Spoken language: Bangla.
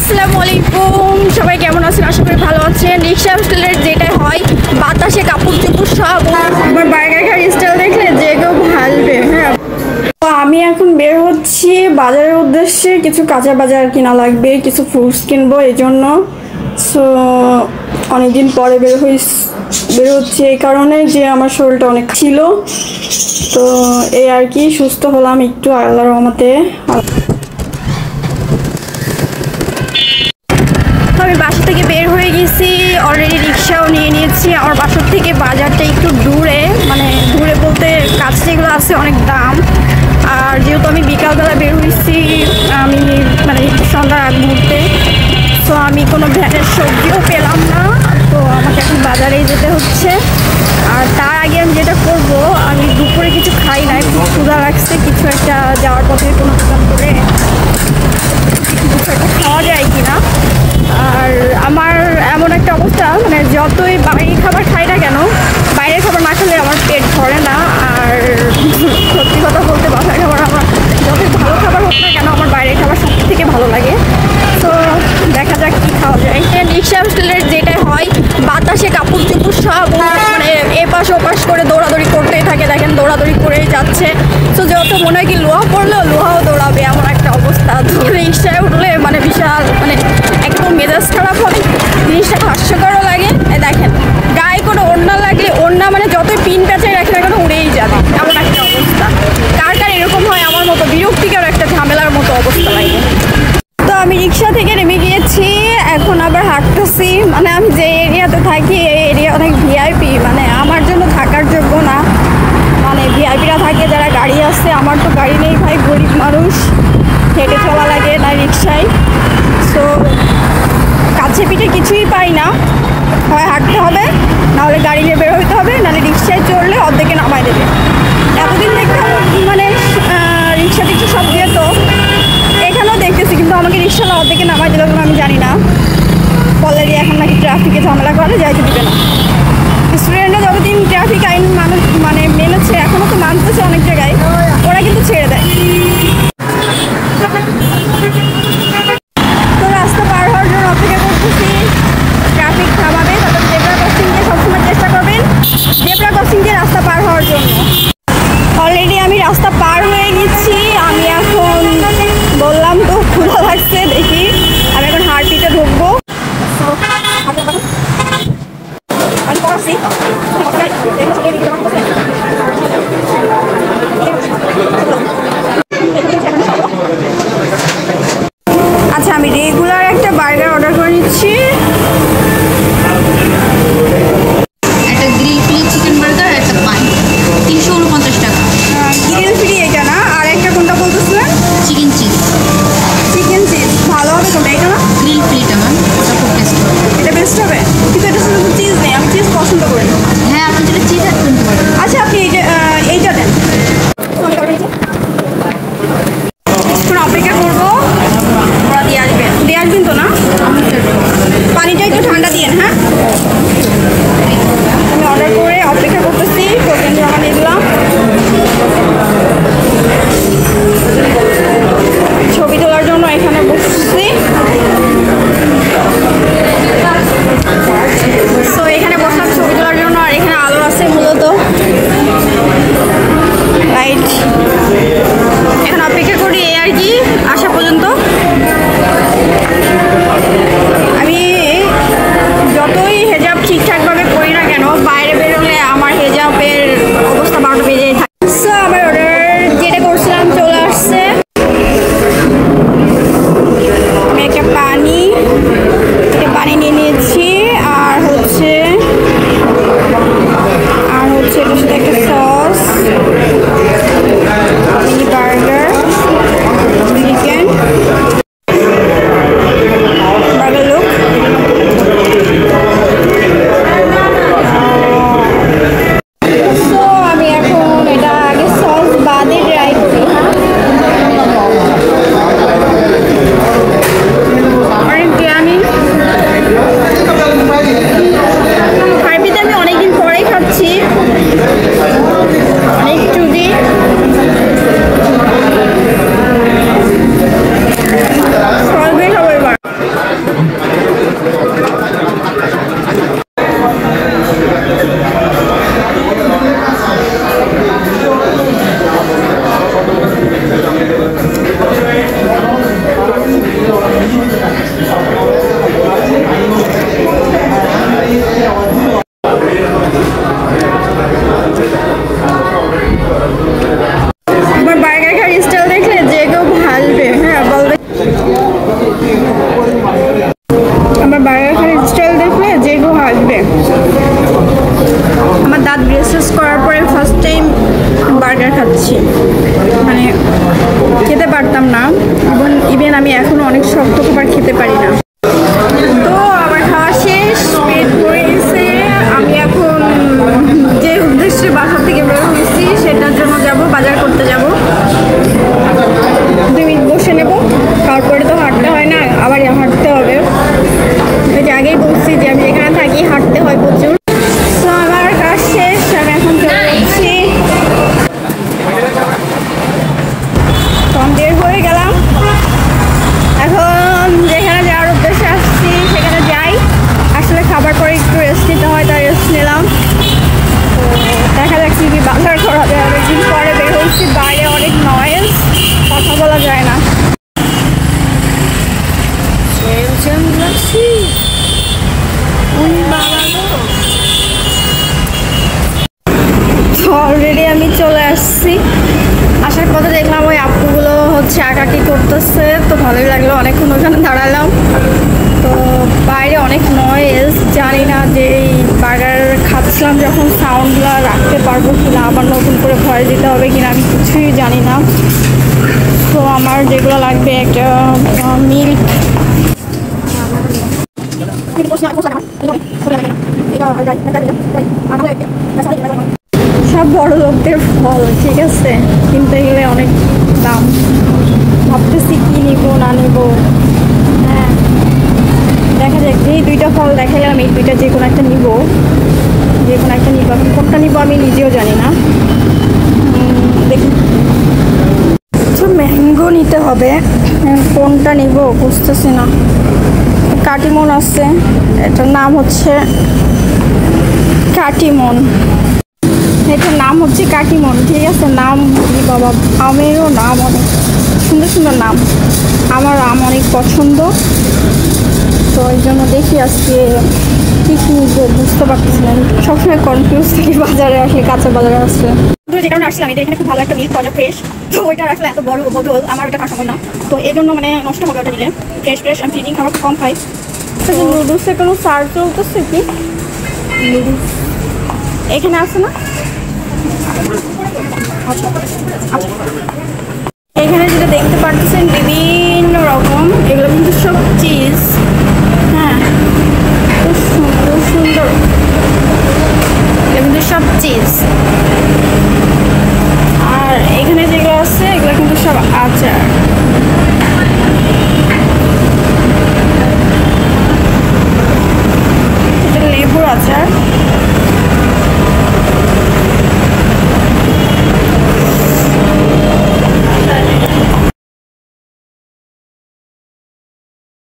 আসসালামু আলাইকুম, সবাই কেমন আছেন? আশা করি ভালো আছেন। রিক্সা হোস্টেলের যেটাই হয় বাতাসে কাপড় চোপড় সব আমার বার্গার খাওয়ার স্টাইল দেখলে যে কেউ ভালবে। হ্যাঁ, তো আমি এখন বের হচ্ছি বাজারের উদ্দেশ্যে। কিছু কাঁচা বাজার কিনা লাগবে, কিছু ফ্রুটস কিনবো, এই জন্য। সো অনেকদিন পরে বের হচ্ছে এই কারণে যে আমার শরীরটা অনেক ছিল, তো এই আর কি, সুস্থ হলাম একটু আল্লাহর রহমতে। আমি বাসা থেকে বের হয়ে গেছি, অলরেডি রিক্সাও নিয়ে নিয়েছি। আমার বাসার থেকে বাজারটা একটু দূরে, মানে দূরে বলতে কাছে যেগুলো আছে অনেক দাম। আর যেহেতু আমি বিকালবেলা বের হয়েছি, আমি মানে সন্ধ্যার আগ মুহূর্তে, তো আমি কোনো ভ্যানের সবজিও পেলাম না, তো আমাকে এখন বাজারেই যেতে হচ্ছে। আর তার আগে আমি যেটা করব, আমি দুপুরে কিছু খাই না, একটু ক্ষুধা লাগছে, কিছু একটা যাওয়ার পথে কোনো দোকান করে কিছু একটা খাওয়া যায় কিনা। আর আমার এমন একটা অবস্থা, মানে যতই বাইরের খাবার খাই না কেন, বাইরের খাবার না খেলে আমার পেট ভরে না। আর সত্যি কথা বলতে বাসার খাবার আমার যতই ভালো খাবার হোক না কেন, আমার বাইরের খাবার সব থেকে ভালো লাগে। তো দেখা যাক কী খাওয়া যায়। রিক্সা হোস্টেলের যেটাই হয় বাতাসে কাপড় চোপড় সব মানে এপাশ ওপাশ করে দৌড়াদৌড়ি করতেই থাকে। দেখেন দৌড়াদৌড়ি করেই যাচ্ছে। তো যত মনে হয় কি লোহা পড়লেও লোহাও দৌড়াবে, এমন একটা অবস্থা। তো রিক্সায় উঠলে মানে বিশাল মানে একদম মেজাজ খারাপ হয়, জিনিসটা হাস্যকরও লাগে। দেখেন গায়ে কোনো ওড়না লাগলে ওড়না মানে যতই পিন প্যাঁচায় রাখে না কেন উড়েই যাবে, এমন একটা অবস্থা। কার কার এরকম হয় আমার মতো বিরক্তিকর একটা ঝামেলার মতো অবস্থা লাগে। তো আমি রিক্সা থেকে নেমে গিয়েছি, এখন আবার হাঁটতেছি। মানে আমি যে এরিয়াতে থাকি এই এরিয়া অনেক ভিআইপি, মানে আমার জন্য থাকার যোগ্য না। মানে ভিআইপিরা থাকে যারা গাড়ি আছে, আমার তো গাড়ি নেই ভাই, গরিব মানুষ, হেঁটে চলা লাগে না রিক্সায়। সো কাছে পিঠে কিছুই পাই না, হয় হাঁটতে হবে, নাহলে গাড়ি নিয়ে বের হইতে হবে, নাহলে রিক্সায় চড়লে অর্ধেকে নামায় দেবে। এতদিন দেখতাম মানে রিক্সা টিক্সা সব দিয়ে, তো এখানেও দেখতেছি, কিন্তু আমাকে রিক্সাওয়ালা অর্ধেকে নামাই দিল কেন আমি জানি না। অলরেডি এখন নাকি ট্রাফিকে ঝামেলা করে যাইতে দিবে না। স্টুডেন্টরা যতদিন ট্রাফিক আইন মানুষ মানে মেনেছে, এখনও তো মানতেছে অনেক জায়গায়, ওরা কিন্তু ছেড়ে দেয়। তো রাস্তা পার হওয়ার জন্য অপেক্ষা করতেছি, ট্রাফিক থামাবে, তারপর জেব্রা ক্রসিং দিয়ে সবসময় চেষ্টা করবেন জেব্রা ক্রসিং দিয়ে রাস্তা পার হওয়ার জন্য। অলরেডি আমি রাস্তা পার হয়ে গেছি। আমি এখন বললাম তো ক্ষুধা লাগছে, দেখি আমি এখন হারপিতে ঢুকবো। আচ্ছা, আমি রেগুলার একটা বার্গার অর্ডার করে নিচ্ছি। একটা গ্রিল ফ্রি চিকেন বার্গার, একটা পান, 349 টাকা। গ্রিল ফ্রি এটা না, আর একটা কোনটা বলতেছিলেন? Chicken cheese. চিকেন চিজ ভালো হবে কোনটা, এটা না? গ্রিল ফ্রিটা ম্যাম, ওটা খুব টেস্ট হবে। এটা বেস্ট হবে, কিন্তু এটা শুধু চিজ নেই, আমি চিজ পছন্দ করি। হ্যাঁ, আপনি যেটা চিজ অ্যাড করতে পারেন। আচ্ছা, আপনি এইটা দেন। এখন অপেক্ষা করবো, ওরা দিয়ে আসবে আমি এখনো অনেক শক্ত খাবার খেতে পারি না। তো আমার খাওয়া শেষ, পেট ভরে গেছে। আমি এখন যে উদ্দেশ্যে বাসা থেকে বের হয়েছি সেটার জন্য যাব, বাজার করতে যাব। 2 মিনিট বসে নেব, তারপরে তো হাঁটতে হয় না, আবার হাঁটতে হবে। ওই যে আগেই বলছি যে আমি যেখানে থাকি হাঁটতে হয় প্রচুর। তো আমার কাজ শেষ, আমি এখন চলে যাচ্ছি। তো আমি বের হয়ে গেলাম, এখন যেখানে যাওয়ার উদ্দেশ্যে আসছি সেখানে যাই। আসলে খাবার পরে একটু রেস্ট নিতে হয়, তাই রেস্ট নিলাম। তো দেখা যাক কি বাজার করা যায়। অনেকদিন পরে বের হচ্ছি, বাইরে অনেক নয়েজ, কথা বলা যায় না। অলরেডি আমি চলে আসছি। আসার পথে দেখলাম ওই আপুগুলো হচ্ছে আঁকাকি করতেছে, তো ভালোই লাগলো। অনেকক্ষণ ওখানে দাঁড়ালাম। তো বাইরে অনেক নয়েজ, জানি না যে এই বার্গার খাচ্ছিলাম যখন সাউন্ডগুলো রাখতে পারবো কিনা, আবার নতুন করে ভয়েস দিতে হবে কিনা আমি কিছুই জানি না। তো আমার যেগুলো লাগবে একটা মিল্ক, সব বড় লোকদের ফল, ঠিক আছে, কিনতে গেলে অনেক দাম। ভাবতেছি কি নিব না নিব। হ্যাঁ, দেখা যাক। যেই 2টা ফল দেখা গেলাম, এই 2টা যে কোনো একটা নিব, যে কোনো একটা নিব। এখন কোনটা নিব আমি নিজেও জানি না, দেখি। ম্যাঙ্গো নিতে হবে, কোনটা নিব বুঝতেছি না। কাটিমন আছে, এটার নাম হচ্ছে কাটিমন, এটার নাম হচ্ছে কাটিমন, ঠিক আছে। নাম বাবা, আমেরও নাম অনেক সুন্দর সুন্দর নাম। আমার আম অনেক পছন্দ, তো এই জন্য দেখি আজকে কী কী নিব বুঝতে পারতেছি না। সবসময় কনফিউজ থাকি বাজারে আসলে, কাঁচা বাজারে আসলে। তো যে কারণে আসছিলাম, এখানে খুব ভালো একটা মিল্ক পাওয়া যায় ফ্রেশ। তো ওইটা আসলে এত বড় বোতল আমার ওটা খাওয়া সম্ভব না, তো এই জন্য মানে নষ্ট হবে ওটা নিলে। ফ্রেশ আমি ফিডিং খাবার কম খাই। নুডলসের কোনো সার্চ চলতেছে কি? নুডলস এখানে আছে না? এখানে যেটা দেখতে পাচ্ছেন বিভিন্ন রকম, এগুলো কিন্তু সব চিজ। হ্যাঁ, খুব সুন্দর সুন্দর, এগুলো কিন্তু সব চিজ। আর এখানে যেগুলো আছে এগুলো কিন্তু সব আচার।